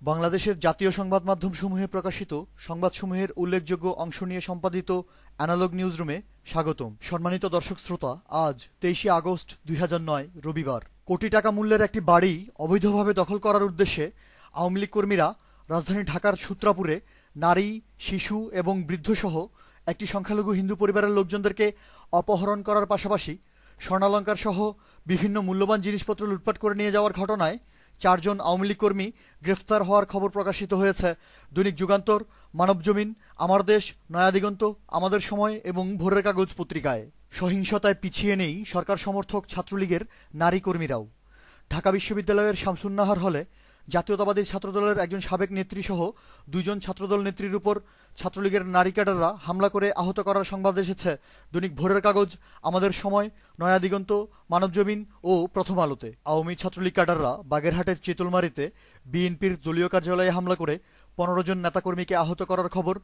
বাংলাদেশের জাতীয় সংবাদ মাধ্যমসমূহে প্রকাশিত সংবাদসমূহের উল্লেখযোগ্য অংশ নিয়ে সম্পাদিত অ্যানালগ নিউজরুমে স্বাগতম। সম্মানিত দর্শক শ্রোতা, আজ 23শে আগস্ট 2009 রবিবার। কোটি টাকা মূল্যের একটি বাড়ি অবৈধভাবে দখল করার উদ্দেশ্যে আওয়ামী লীগ কর্মীরা রাজধানী ঢাকার সূত্রাপুরে নারী, শিশু এবং বৃদ্ধসহ একটি সংখ্যালঘু হিন্দু পরিবারের লোকজনদেরকে অপহরণ করার পাশাপাশি স্বর্ণালঙ্কার সহ বিভিন্ন মূল্যবান জিনিসপত্র লুটপাট করে নিয়ে যাওয়ার ঘটনায় 4 জন আওয়ামী লীগ কর্মী গ্রেফতার হওয়ার খবর প্রকাশিত হয়েছে দৈনিক যুগান্তর, মানবজমিন, আমার দেশ, নয়াদিগন্ত, আমাদের সময় এবং ভোরের কাগজ পত্রিকায়। সহিংসতায় পিছিয়ে নেই সরকার সমর্থক ছাত্রলীগের নারী কর্মীরাও। ঢাকা বিশ্ববিদ্যালয়ের শামসুন্নাহার হলে জাতীয়তাবাদী ছাত্রদলের একজন সাবেক নেত্রী সহ 2 জন ছাত্রদল নেত্রীর উপর ছাত্রলীগের নারী ক্যাডাররা হামলা করে আহত করার সংবাদ এসেছে দৈনিক ভোরের কাগজ, আমাদের সময়, নয়াদিগন্ত, মানবজমিন ও প্রথম আলোতে। আওয়ামী ছাত্রলীগ ক্যাডাররা বাগেরহাটের চিতলমারীতে বিএনপির দলীয় কার্যালয়ে হামলা করে 15 জন নেতাকর্মীকে আহত করার খবর।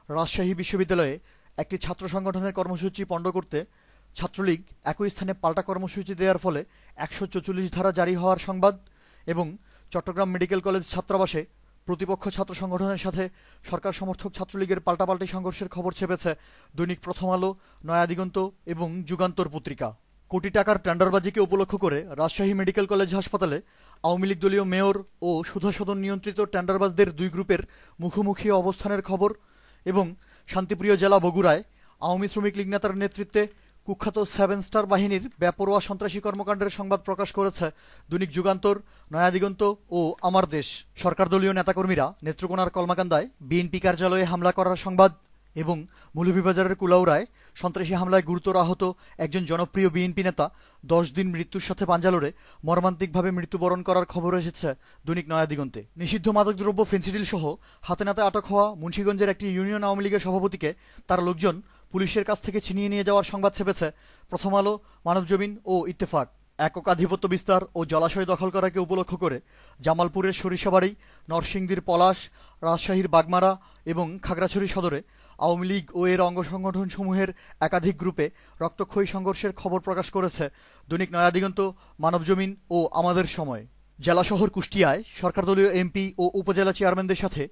রাজশাহী বিশ্ববিদ্যালয়ে একটি ছাত্র সংগঠনের কর্মসূচি পণ্ড করতে ছাত্রলীগ একই স্থানে পাল্টা কর্মসূচি দেওয়ার ফলে 144 ধারা জারি হওয়ার সংবাদ। এবং চট্টগ্রাম মেডিকেল কলেজ ছাত্রাবাসে প্রতিপক্ষ ছাত্র সংগঠনের সাথে সরকার সমর্থক ছাত্রলীগের পাল্টাপাল্টি সংঘর্ষের খবর ছেপেছে দৈনিক প্রথম আলো, নয়াদিগন্ত এবং যুগান্তর পত্রিকা। কোটি টাকার টেন্ডারবাজিকে উপলক্ষ করে রাজশাহী মেডিকেল কলেজ হাসপাতালে আওয়ামী লীগ দলীয় মেয়র ও সুধাসদন নিয়ন্ত্রিত টেন্ডারবাজদের 2 গ্রুপের মুখোমুখি অবস্থানের খবর। এবং শান্তিপ্রিয় জেলা বগুড়ায় আওয়ামী শ্রমিক লীগ নেতার নেতৃত্বে কুখ্যাত 7 স্টার বাহিনীর বেপরোয়া সন্ত্রাসী কর্মকাণ্ডের সংবাদ প্রকাশ করেছে দৈনিক যুগান্তর, নয়াদিগন্ত ও আমার দেশ। সরকার দলীয় নেতাকর্মীরা নেত্রকোনার কলমাকান্দায় বিএনপি কার্যালয়ে হামলা করার সংবাদ। এবং মৌলভীবাজারের কুলাউড়ায় সন্ত্রাসী হামলায় গুরুতর আহত একজন জনপ্রিয় বিএনপি নেতা 10 দিন মৃত্যুর সাথে পাঞ্জা লড়ে মর্মান্তিকভাবে মৃত্যুবরণ করার খবর এসেছে দৈনিক নয়াদিগন্তে। নিষিদ্ধ মাদকদ্রব্য ফেন্সিডিল সহ হাতে নাতে আটক হওয়া মুন্সিগঞ্জের একটি ইউনিয়ন আওয়ামী লীগের সভাপতিকে তার লোকজন পুলিশের কাছ থেকে ছিনিয়ে নিয়ে যাওয়ার সংবাদ ছেপেছে প্রথম আলো, মানবজমিন ও ইত্তেফাক। একক আধিপত্য বিস্তার ও জলাশয় দখল করাকে উপলক্ষ করে জামালপুরের সরিষাবাড়ি, নরসিংদীর পলাশ, রাজশাহীর বাগমারা এবং খাগড়াছড়ি সদরে আওয়ামী লীগ ও এর অঙ্গ সংগঠনসমূহের একাধিক গ্রুপে রক্তক্ষয়ী সংঘর্ষের খবর প্রকাশ করেছে দৈনিক নয়াদিগন্ত, মানবজমিন ও আমাদের সময়। জেলা শহর কুষ্টিয়ায় সরকার দলীয় এমপি ও উপজেলা চেয়ারম্যানদের সাথে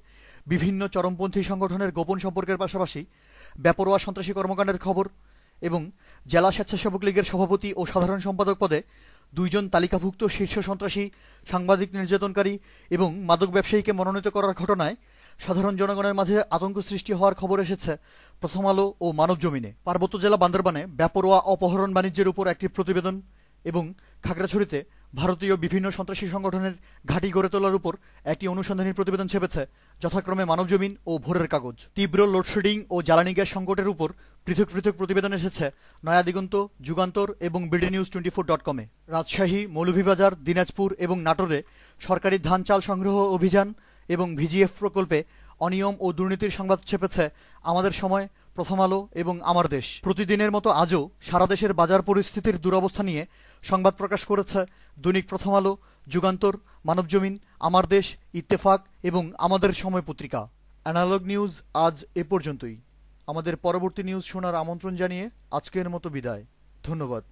বিভিন্ন চরমপন্থী সংগঠনের গোপন সম্পর্কের পাশাপাশি বেপরোয়া সন্ত্রাসী কর্মকাণ্ডের খবর। এবং জেলা স্বেচ্ছাসেবক লীগের সভাপতি ও সাধারণ সম্পাদক পদে 2 জন তালিকাভুক্ত শীর্ষ সন্ত্রাসী, সাংবাদিক নির্যাতনকারী এবং মাদক ব্যবসায়ীকে মনোনীত করার ঘটনায় সাধারণ জনগণের মাঝে আতঙ্ক সৃষ্টি হওয়ার খবর এসেছে প্রথম আলো ও মানবজমিনে। পার্বত্য জেলা বান্দরবানে বেপরোয়া অপহরণ বাণিজ্যের উপর একটি প্রতিবেদন। এবং খাগড়াছড়িতে ভারতীয় বিভিন্ন সন্ত্রাসী সংগঠনের ঘাঁটি গড়ে তোলার উপর একটি অনুসন্ধানী প্রতিবেদন ছেপেছে যথাক্রমে মানবজমিন ও ভোরের কাগজ। তীব্র লোডশেডিং ও জ্বালানি গ্যাস সংকটের উপর পৃথক পৃথক প্রতিবেদন এসেছে নয়াদিগন্ত, যুগান্তর এবং bdnews24.com-এ। রাজশাহী, মৌলভীবাজার, দিনাজপুর এবং নাটোরে সরকারি ধান চাল সংগ্রহ অভিযান এবং ভিজিএফ প্রকল্পে অনিয়ম ও দুর্নীতির সংবাদ ছেপেছে আমাদের সময়, প্রথম আলো এবং আমার দেশ। প্রতিদিনের মতো আজও সারা দেশের বাজার পরিস্থিতির দুরবস্থা নিয়ে সংবাদ প্রকাশ করেছে দৈনিক প্রথম আলো, যুগান্তর, মানবজমিন, আমার দেশ, ইত্তেফাক এবং আমাদের সময় পত্রিকা। অ্যানালগ নিউজ আজ এ পর্যন্তই। আমাদের পরবর্তী নিউজ শোনার আমন্ত্রণ জানিয়ে আজকের মতো বিদায়। ধন্যবাদ।